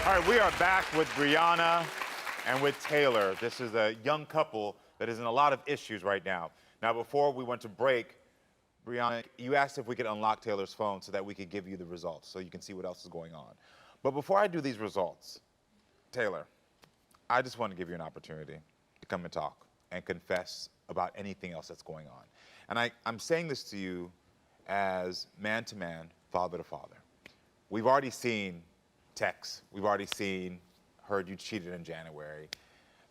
All right, we are back with Brianna and with Taylor. This is a young couple that is in a lot of issues right now. Now, before we went to break, Brianna, you asked if we could unlock Taylor's phone so that we could give you the results so you can see what else is going on. But before I do these results, Taylor, I just want to give you an opportunity to come and talk and confess about anything else that's going on. And I'm saying this to you as man to man, father to father. We've already seen texts. We've already heard you cheated in January.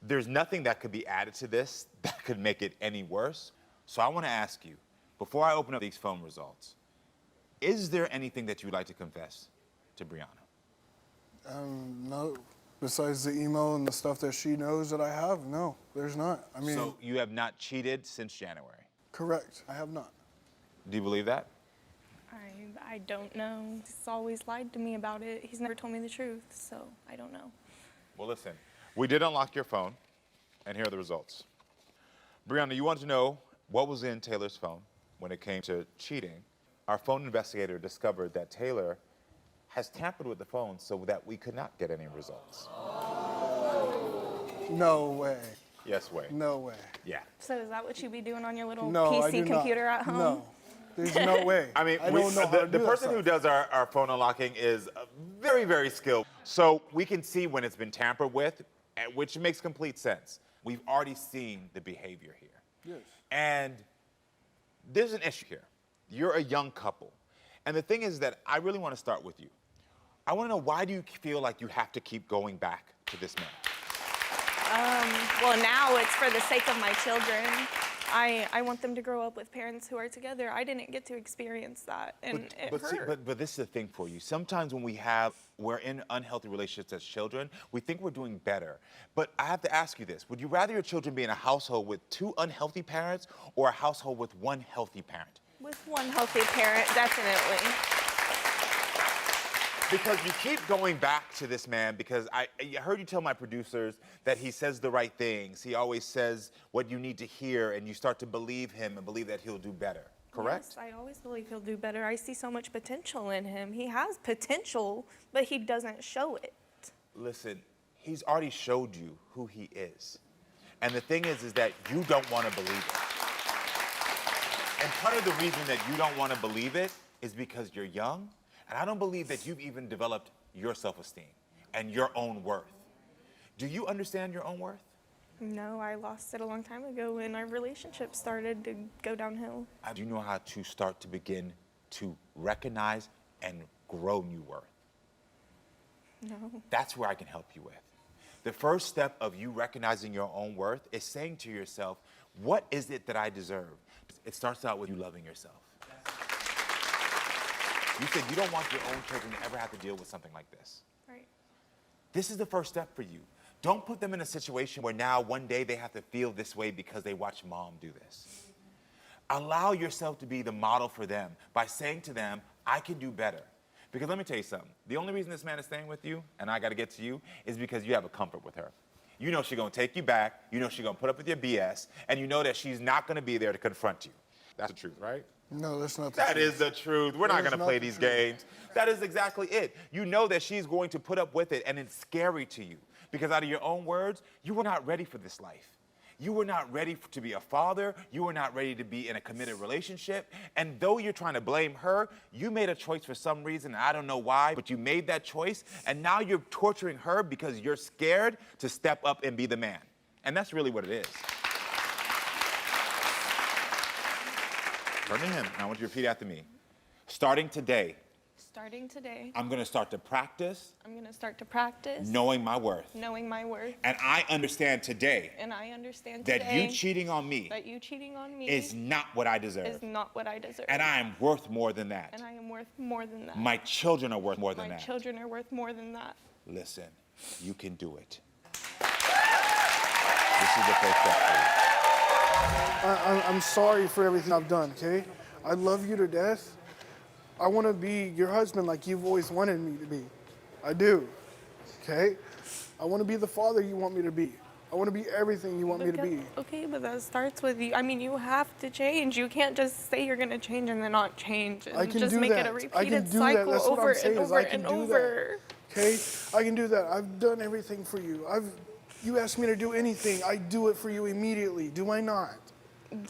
There's nothing that could be added to this that could make it any worse. So I want to ask you, before I open up these phone results, is there anything that you'd like to confess to Brianna? No. Besides the email and the stuff that she knows that I have, no, there's not. I mean. So you have not cheated since January? Correct, I have not. Do you believe that? I don't know. He's always lied to me about it. He's never told me the truth, so I don't know. Well, listen, we did unlock your phone, and here are the results. Brianna, you want to know what was in Taylor's phone when it came to cheating. Our phone investigator discovered that Taylor has tampered with the phone so that we could not get any results. No way. Yes way. No way. Yeah. So is that what you be doing on your little No, I PC do computer not. at home? No, there's no way. I mean, the the person who does our phone unlocking is very, very skilled. So we can see when it's been tampered with, which makes complete sense. We've already seen the behavior here. Yes. And there's an issue here. You're a young couple. And the thing is that I really want to start with you. I want to know, why do you feel like you have to keep going back to this man? Well, now it's for the sake of my children. I want them to grow up with parents who are together. I didn't get to experience that, and it hurt. But this is the thing for you. Sometimes when we're in unhealthy relationships as children, we think we're doing better. But I have to ask you this. Would you rather your children be in a household with 2 unhealthy parents or a household with 1 healthy parent? With 1 healthy parent, definitely. Because you keep going back to this man, because I heard you tell my producers that he says the right things. He always says what you need to hear, and you start to believe him and believe that he'll do better, correct? Yes, I always believe he'll do better. I see so much potential in him. He has potential, but he doesn't show it. Listen, he's already showed you who he is. And the thing is that you don't want to believe it. And part of the reason that you don't want to believe it is because you're young. And I don't believe that you've even developed your self-esteem and your own worth. Do you understand your own worth? No, I lost it a long time ago when our relationship started to go downhill. Do you know how to start to begin to recognize and grow new worth? No. That's where I can help you with. The first step of you recognizing your own worth is saying to yourself, what is it that I deserve? It starts out with you loving yourself. You said you don't want your own children to ever have to deal with something like this. Right. This is the first step for you. Don't put them in a situation where now one day they have to feel this way because they watch mom do this. Allow yourself to be the model for them by saying to them, I can do better. Because let me tell you something. The only reason this man is staying with you, and I got to get to you, is because you have a comfort with her. You know she's going to take you back. You know she's going to put up with your BS. And you know that she's not going to be there to confront you. That's the truth, right? No, that's not the truth. That truth. is the truth. We're not going to play these games. That is exactly it. You know that she's going to put up with it, and it's scary to you. Because out of your own words, you were not ready for this life. You were not ready to be a father. You were not ready to be in a committed relationship. And though you're trying to blame her, you made a choice for some reason, and I don't know why, but you made that choice, and now you're torturing her because you're scared to step up and be the man. And that's really what it is. Turn to him, and I want you to repeat after me. Starting today. Starting today. I'm going to start to practice. I'm going to start to practice. Knowing my worth. Knowing my worth. And I understand today. And I understand today. That you cheating on me. That you cheating on me. Is not what I deserve. Is not what I deserve. And I am worth more than that. And I am worth more than that. My children are worth more than that. My children are worth more than that. Listen, you can do it. This is the first step for you. I'm sorry for everything I've done, okay? I love you to death. I want to be your husband like you've always wanted me to be. I do, okay? I want to be the father you want me to be. I want to be everything you want me to be. Okay, but that starts with you. I mean, you have to change. You can't just say you're going to change and then not change. And I can just do make that. it a I can repeated do cycle that. That's what over I'm saying, and is over I can and do over. that. okay? I can do that. I've done everything for you. You ask me to do anything, I do it for you immediately. Do I not?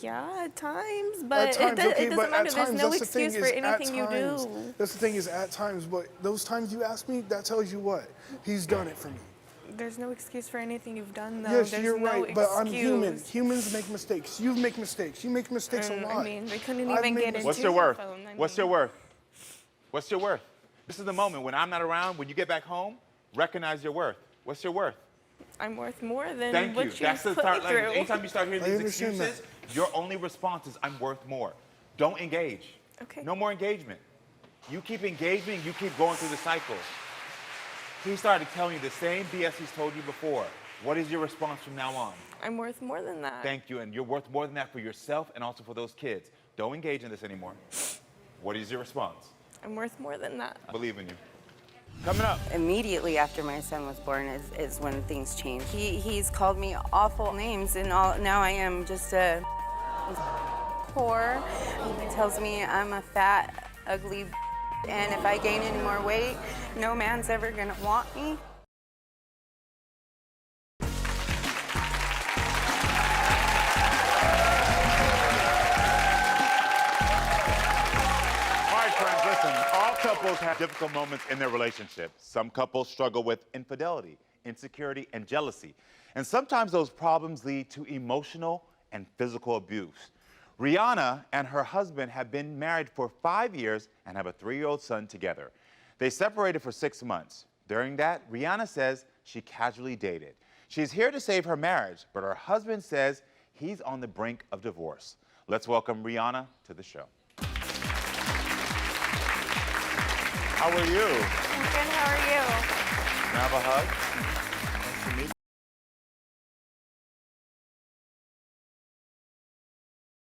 Yeah, at times, but At times, it doesn't matter. There's no that's the thing excuse for is, anything you at times. do. That's the thing is, at times, but those times you ask me, that tells you what? He's done it for me. There's no excuse for anything you've done, though. Yes, There's you're no right, but I'm human. excuse. Humans make mistakes. You make mistakes. You make mistakes a lot. I mean, they couldn't I've even made get into What's your the worth? phone. I What's mean, your worth? What's your worth? This is the moment when I'm not around, when you get back home, recognize your worth. What's your worth? I'm worth more than Thank what you. you That's the put start. me Like, through. anytime you start hearing I these understand excuses, your only response is, I'm worth more. Don't engage. Okay. No more engagement. You keep engaging, you keep going through the cycle. He started telling you the same BS he's told you before. What is your response from now on? I'm worth more than that. Thank you, and you're worth more than that for yourself and also for those kids. Don't engage in this anymore. What is your response? I'm worth more than that. I believe in you. Coming up. Immediately after my son was born is when things changed. He's called me awful names, and now I am just a whore. He tells me I'm a fat, ugly, and if I gain any more weight, no man's ever gonna want me. All right, friends, listen. All couples have difficult moments in their relationship. Some couples struggle with infidelity, insecurity, and jealousy. And sometimes those problems lead to emotional and physical abuse. Rihanna and her husband have been married for 5 years and have a 3-year-old son together. They separated for 6 months. During that, Rihanna says she casually dated. She's here to save her marriage, but her husband says he's on the brink of divorce. Let's welcome Rihanna to the show. How are you? I'm good. How are you? Can I have a hug?